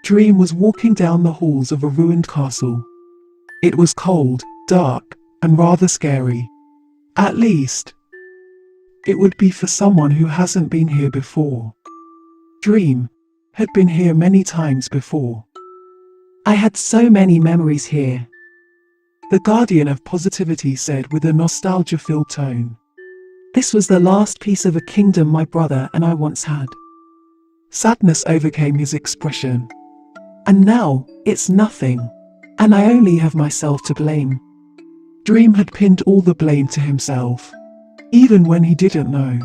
Dream was walking down the halls of a ruined castle. It was cold, dark, and rather scary. At least, it would be for someone who hasn't been here before. Dream had been here many times before. I had so many memories here, the guardian of positivity said with a nostalgia-filled tone. This was the last piece of a kingdom my brother and I once had. Sadness overcame his expression. And now, it's nothing. And I only have myself to blame. Dream had pinned all the blame to himself. Even when he didn't know.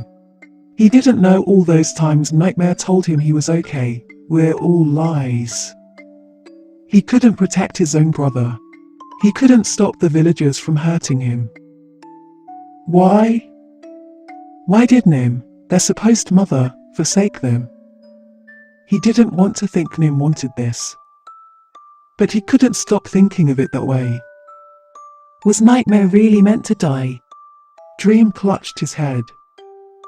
He didn't know all those times Nightmare told him he was okay, were all lies. He couldn't protect his own brother. He couldn't stop the villagers from hurting him. Why? Why did Nim, their supposed mother, forsake them? He didn't want to think Nim wanted this. But he couldn't stop thinking of it that way. Was Nightmare really meant to die? Dream clutched his head.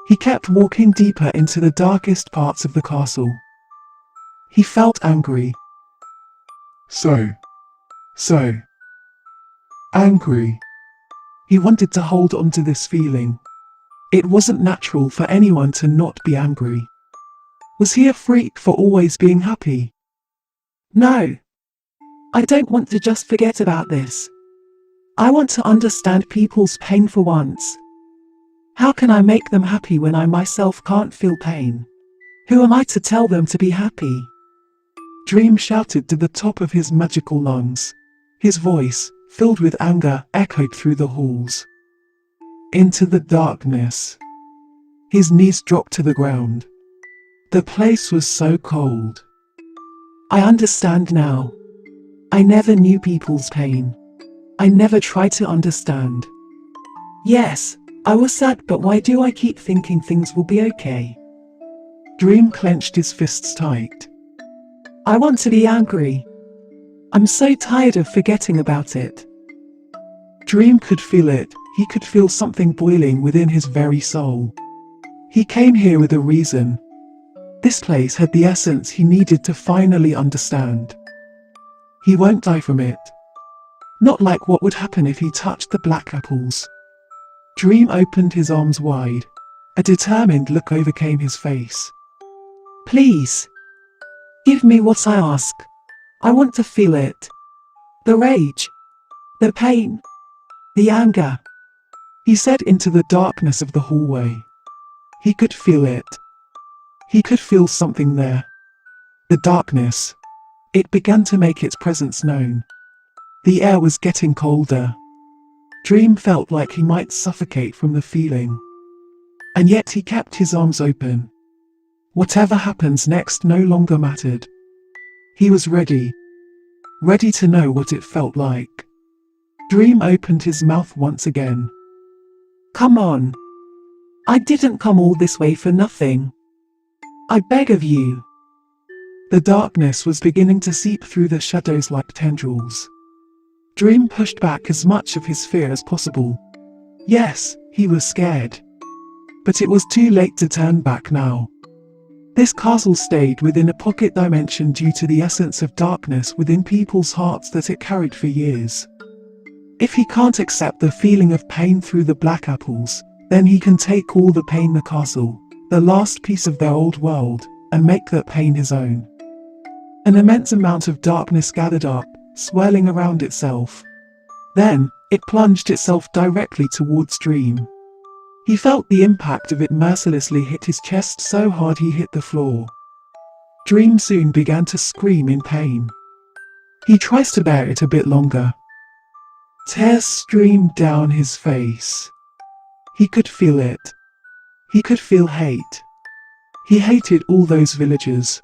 He kept walking deeper into the darkest parts of the castle. He felt angry. So angry. He wanted to hold on to this feeling. It wasn't natural for anyone to not be angry. Was he a freak for always being happy? No. I don't want to just forget about this. I want to understand people's pain for once. How can I make them happy when I myself can't feel pain? Who am I to tell them to be happy? Dream shouted to the top of his magical lungs. His voice, filled with anger, echoed through the halls. Into the darkness. His knees dropped to the ground. The place was so cold. I understand now. I never knew people's pain. I never tried to understand. Yes, I was sad, but why do I keep thinking things will be okay? Dream clenched his fists tight. I want to be angry. I'm so tired of forgetting about it. Dream could feel it. He could feel something boiling within his very soul. He came here with a reason. This place had the essence he needed to finally understand. He won't die from it. Not like what would happen if he touched the black apples. Dream opened his arms wide. A determined look overcame his face. Please. Give me what I ask. I want to feel it. The rage. The pain. The anger. He said into the darkness of the hallway. He could feel it. He could feel something there. The darkness. It began to make its presence known. The air was getting colder. Dream felt like he might suffocate from the feeling. And yet he kept his arms open. Whatever happens next no longer mattered. He was ready. Ready to know what it felt like. Dream opened his mouth once again. Come on. I didn't come all this way for nothing. I beg of you. The darkness was beginning to seep through the shadows like tendrils. Dream pushed back as much of his fear as possible. Yes, he was scared. But it was too late to turn back now. This castle stayed within a pocket dimension due to the essence of darkness within people's hearts that it carried for years. If he can't accept the feeling of pain through the black apples, then he can take all the pain the castle, the last piece of their old world, and make that pain his own. An immense amount of darkness gathered up, swirling around itself. Then, it plunged itself directly towards Dream. He felt the impact of it mercilessly hit his chest so hard he hit the floor. Dream soon began to scream in pain. He tries to bear it a bit longer. Tears streamed down his face. He could feel it. He could feel hate. He hated all those villagers.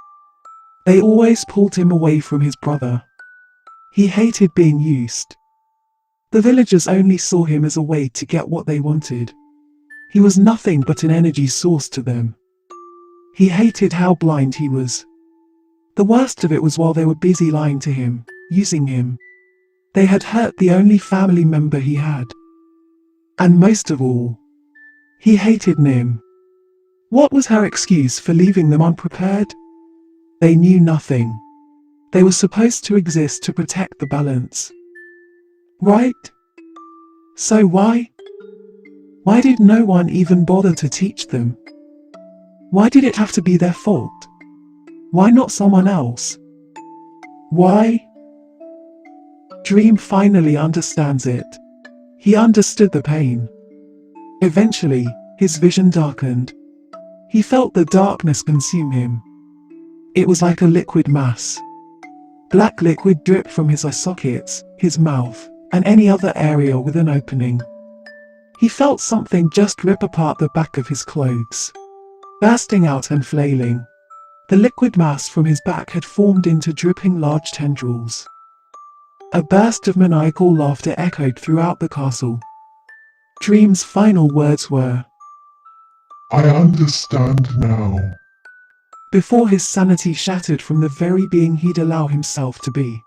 They always pulled him away from his brother. He hated being used. The villagers only saw him as a way to get what they wanted. He was nothing but an energy source to them. He hated how blind he was. The worst of it was while they were busy lying to him, using him. They had hurt the only family member he had. And most of all, he hated Nim. What was her excuse for leaving them unprepared? They knew nothing. They were supposed to exist to protect the balance. Right? So why? Why did no one even bother to teach them? Why did it have to be their fault? Why not someone else? Why? Dream finally understands it. He understood the pain. Eventually, his vision darkened. He felt the darkness consume him. It was like a liquid mass. Black liquid dripped from his eye sockets, his mouth, and any other area with an opening. He felt something just rip apart the back of his clothes, bursting out and flailing. The liquid mass from his back had formed into dripping large tendrils. A burst of maniacal laughter echoed throughout the castle. Dream's final words were, "I understand now." before his sanity shattered from the very being he'd allow himself to be.